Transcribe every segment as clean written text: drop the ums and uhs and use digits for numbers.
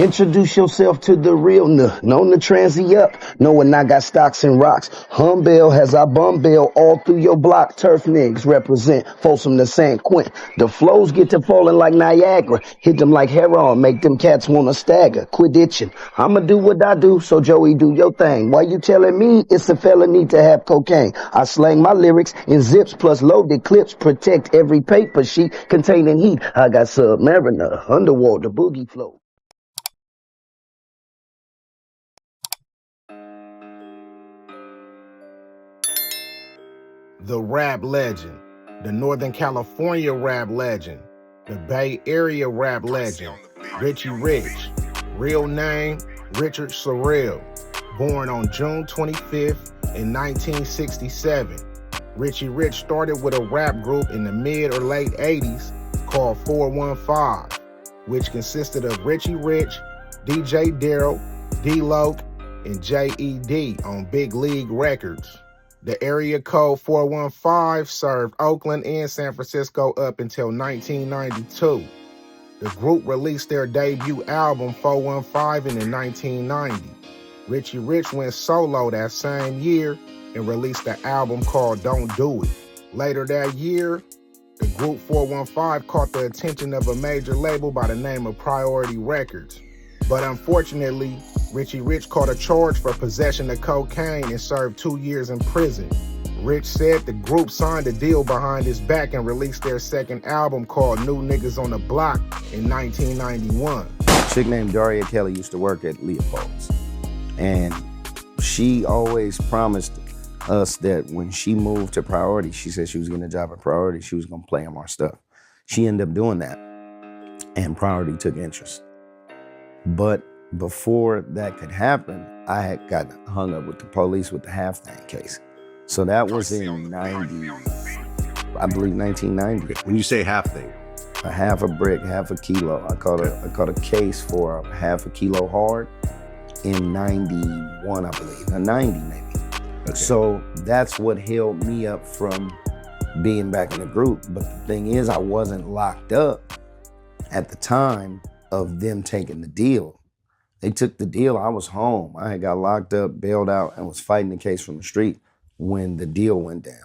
Introduce yourself to the real nook. Known to transy up, knowing I got stocks and rocks. Humbell has I bum bill all through your block. Turf niggas represent Folsom to San Quentin. The flows get to falling like Niagara. Hit them like heroin, make them cats wanna stagger. Quit itching. I'ma do what I do, so Joey do your thing. Why you telling me it's a felony to have cocaine? I slang my lyrics in zips plus loaded clips. Protect every paper sheet containing heat. I got Submariner, underwater boogie flow. The rap legend, the Northern California rap legend, the Bay Area rap legend, Richie Rich. Real name, Richard Sorrell. Born on June 25th in 1967. Richie Rich started with a rap group in the mid or late 80s called 415, which consisted of Richie Rich, DJ Daryl, D-Loke, and J.E.D. on Big League Records. The area code 415 served Oakland and San Francisco up until 1992. The group released their debut album 415 in 1990. Richie Rich went solo that same year and released an album called Don't Do It. Later that year, the group 415 caught the attention of a major label by the name of Priority Records. But unfortunately, Richie Rich caught a charge for possession of cocaine and served 2 years in prison. Rich said the group signed a deal behind his back and released their second album called New Niggas on the Block in 1991. A chick named Daria Kelly used to work at Leopold's, and she always promised us that when she moved to Priority, she said she was getting a job at Priority, she was gonna play them our stuff. She ended up doing that, and Priority took interest. But before that could happen, I had got hung up with the police with the half thing case. So that was in 90, I believe 1990. When you say half thing? A half a brick, half a kilo. I caught a case for a half a kilo hard in 91, I believe, 90 maybe. Okay. So that's what held me up from being back in the group. But the thing is, I wasn't locked up at the time of them taking the deal. They took the deal, I was home. I had got locked up, bailed out, and was fighting the case from the street when the deal went down.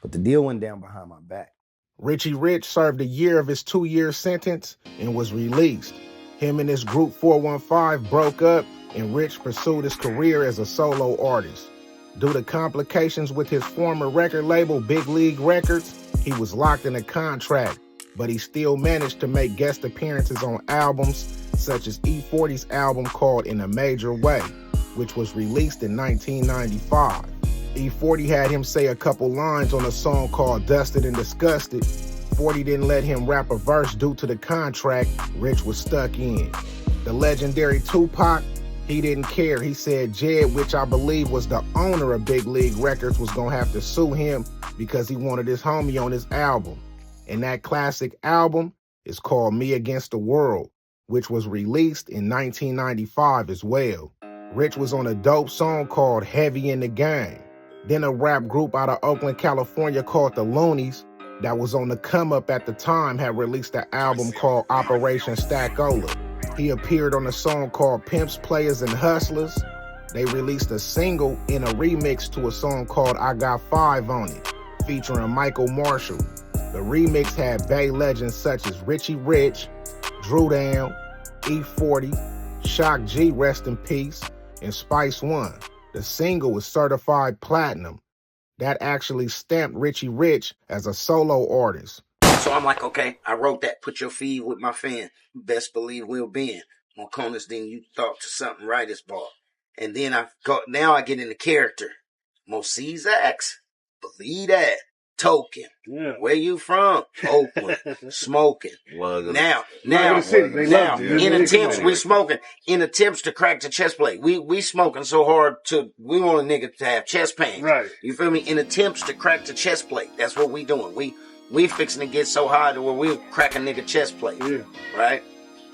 But the deal went down behind my back. Richie Rich served a year of his 2-year sentence and was released. Him and his group 415 broke up, and Rich pursued his career as a solo artist. Due to complications with his former record label, Big League Records, he was locked in a contract, but he still managed to make guest appearances on albums such as E40's album called In a Major Way, which was released in 1995. E40 had him say a couple lines on a song called Dusted and Disgusted. 40 didn't let him rap a verse due to the contract Rich was stuck in. The legendary Tupac, he didn't care. He said Jed, which I believe was the owner of Big League Records, was gonna have to sue him because he wanted his homie on his album. And that classic album is called Me Against the World, which was released in 1995 as well. Rich was on a dope song called Heavy in the Game. Then a rap group out of Oakland, California called the Loonies, that was on the come up at the time, had released an album called Operation Stackola. He appeared on a song called Pimps, Players, and Hustlers. They released a single in a remix to a song called I Got 5 on it, featuring Michael Marshall. The remix had Bay legends such as Richie Rich, Drew Down, E40, Shock G, rest in peace, and Spice One. The single was certified platinum. That actually stamped Richie Rich as a solo artist. So I'm like, okay, I wrote that, put your feed with my fan. Best believe we'll be in. More corners than you thought to something right is bought. And then now I get into character. More C's X, believe that. Token. Yeah. Where you from? Oakland. Smoking. Now, in attempts, we smoking. In attempts to crack the chest plate. We smoking so hard we want a nigga to have chest pain. Right. You feel me? In attempts to crack the chest plate. That's what we doing. We fixing to get so high to where we'll crack a nigga chest plate. Yeah. Right?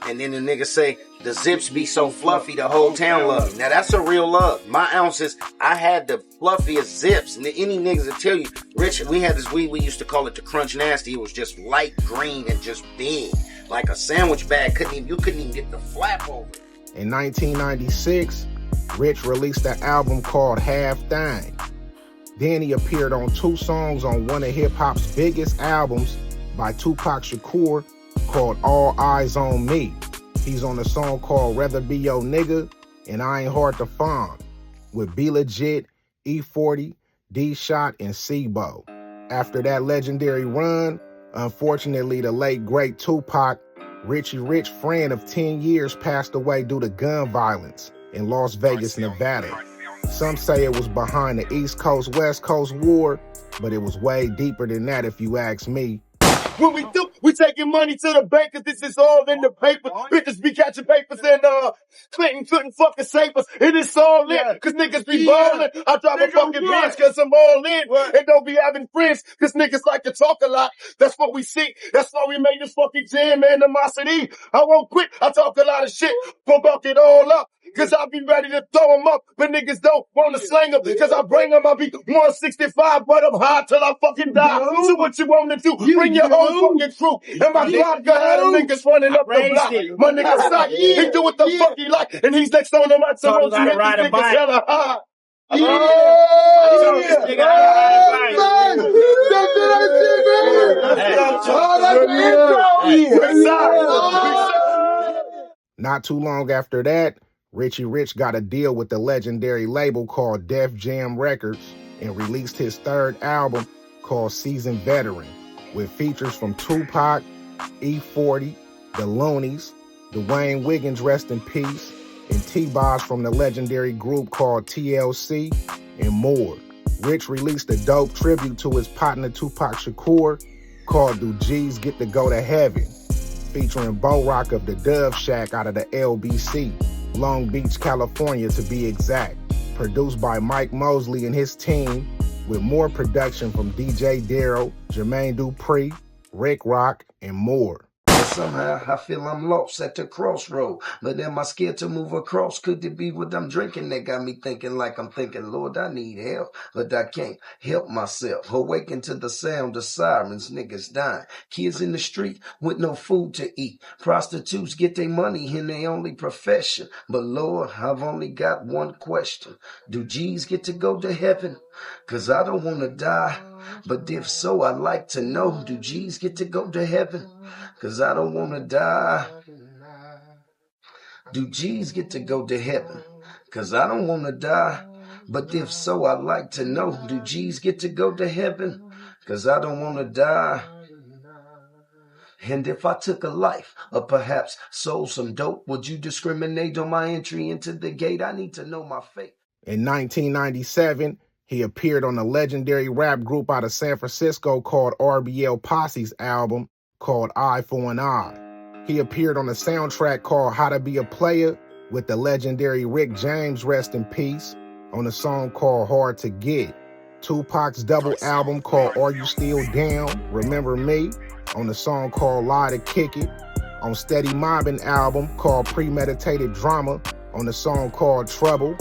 And then the nigga say, the zips be so fluffy, the whole town love me. Now that's a real love. My ounces, I had the fluffiest zips. And any niggas will tell you, Rich, we had this weed, we used to call it the Crunch Nasty. It was just light green and just big. Like a sandwich bag, you couldn't even get the flap over. In 1996, Rich released an album called Half Thing. Then he appeared on 2 songs on one of hip-hop's biggest albums by Tupac Shakur called All Eyes on Me. He's on a song called Rather Be Your Nigga and I Ain't Hard to Find with B Legit, E40, D-Shot, and C-Bo. After that legendary run, unfortunately, the late great Tupac, Richie Rich friend of 10 years, passed away due to gun violence in Las Vegas, Nevada. Some say it was behind the East Coast-West Coast war, but it was way deeper than that if you ask me. When we do, we taking money to the bank, cause this is all in the paper. Bitches be catching papers and, Clinton couldn't fucking save us. It is all in, cause niggas be ballin'. I drive a fucking bitch cause I'm all in. And don't be having friends, cause niggas like to talk a lot. That's what we see. That's why we made this fucking jam, animosity. I won't quit. I talk a lot of shit. Pump it all up. Cause I be ready to throw them up, but niggas don't wanna slang them. Cause I bring them, I be 165, but I'm high till I fucking die. So what you wanna do? Bring your whole fucking crew. And my vodka had them niggas running up the block. My nigga suck. He do what the fuck he like. And he's next on the mic, so won't you make these niggas hella high? Not too long after that, Richie Rich got a deal with the legendary label called Def Jam Records and released his 3rd album called Seasoned Veteran, with features from Tupac, E40, the Loonies, Dwayne Wiggins, rest in peace, and T-Boz from the legendary group called TLC, and more. Rich released a dope tribute to his partner Tupac Shakur called Do G's Get to Go to Heaven, featuring Bo Rock of the Dove Shack out of the LBC, Long Beach, California to be exact, produced by Mike Mosley and his team, with more production from DJ Darryl, Jermaine Dupri, Rick Rock, and more. Somehow I feel I'm lost at the crossroad, but am I scared to move across? Could it be what I'm drinking that got me thinking like I'm thinking, Lord, I need help, but I can't help myself. Awaken to the sound of sirens, niggas dying, kids in the street with no food to eat, prostitutes get their money in their only profession. But Lord, I've only got one question: do G's get to go to heaven? Cause I don't want to die, but if so, I'd like to know, do G's get to go to heaven? Cause I don't want to die. Do G's get to go to heaven? Cause I don't want to die, but if so, I'd like to know, do G's get to go to heaven? Cause I don't want to die. And if I took a life, or perhaps sold some dope, would you discriminate on my entry into the gate? I need to know my fate. In 1997, he appeared on a legendary rap group out of San Francisco called RBL Posse's album called Eye for an Eye. He appeared on a soundtrack called How to Be a Player with the legendary Rick James, rest in peace, on a song called Hard to Get. Tupac's double album called Are You Still Down? Remember Me, on the song called Lie to Kick It. On Steady Mobbin' album called Premeditated Drama, on the song called Trouble.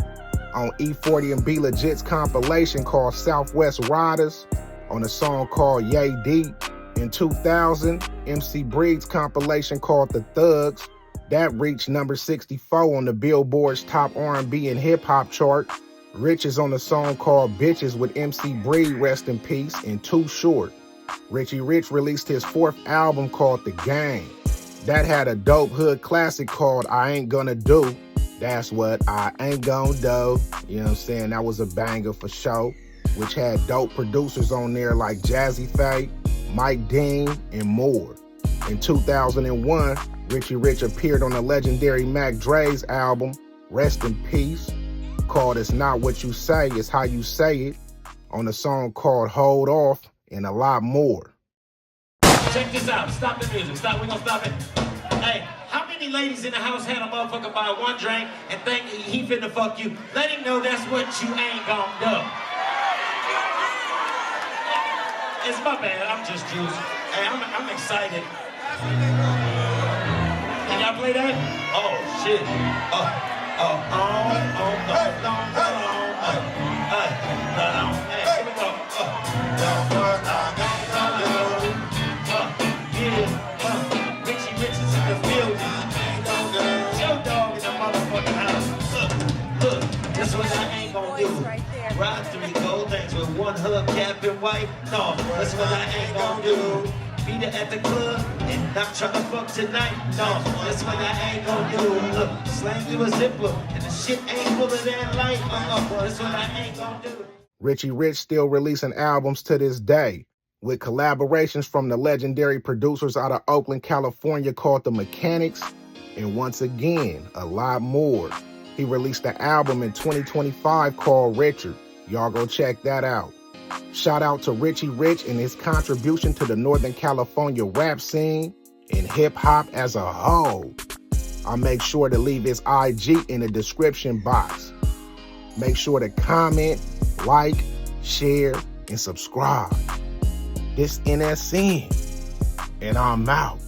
On E40 and B Legit's compilation called Southwest Riders, on a song called Yay Deep. In 2000, MC Breed's compilation called The Thugs, that reached number 64 on the Billboard's top R&B and hip-hop chart. Rich is on the song called Bitches with MC Breed, rest in peace, and Too Short. Richie Rich released his 4th album called The Game. That had a dope hood classic called I Ain't Gonna Do. That's what I ain't gonna do. You know what I'm saying? That was a banger for sure, which had dope producers on there like Jazzy Faye, Mike Dean, and more. In 2001, Richie Rich appeared on the legendary Mac Dre's album, Rest in Peace, called It's Not What You Say, It's How You Say It, on a song called Hold Off, and a lot more. Check this out. Stop the music. Stop. We're gonna stop it. Hey, how many ladies in the house had a motherfucker buy one drink and think he finna fuck you? Let him know that's what you ain't gonna do. It's my bad. I'm just juiced. Hey, I'm excited. Can y'all play that? Oh shit. Hey, here we go. Richie Rich is in the building. Joe Dog in the motherfucker. white. No, that's what I ain't gon' do. Meet her at the club and not try to fuck tonight. No, that's what I ain't gon' do. Look, slang through a zipper and the shit ain't full of that light. That's what I ain't gon' do. Richie Rich still releasing albums to this day, with collaborations from the legendary producers out of Oakland, California called The Mechanics, and once again, a lot more. He released an album in 2025 called Richard. Y'all go check that out. Shout out to Richie Rich and his contribution to the Northern California rap scene and hip-hop as a whole. I'll make sure to leave his IG in the description box. Make sure to comment, like, share, and subscribe. This NSN, and I'm out.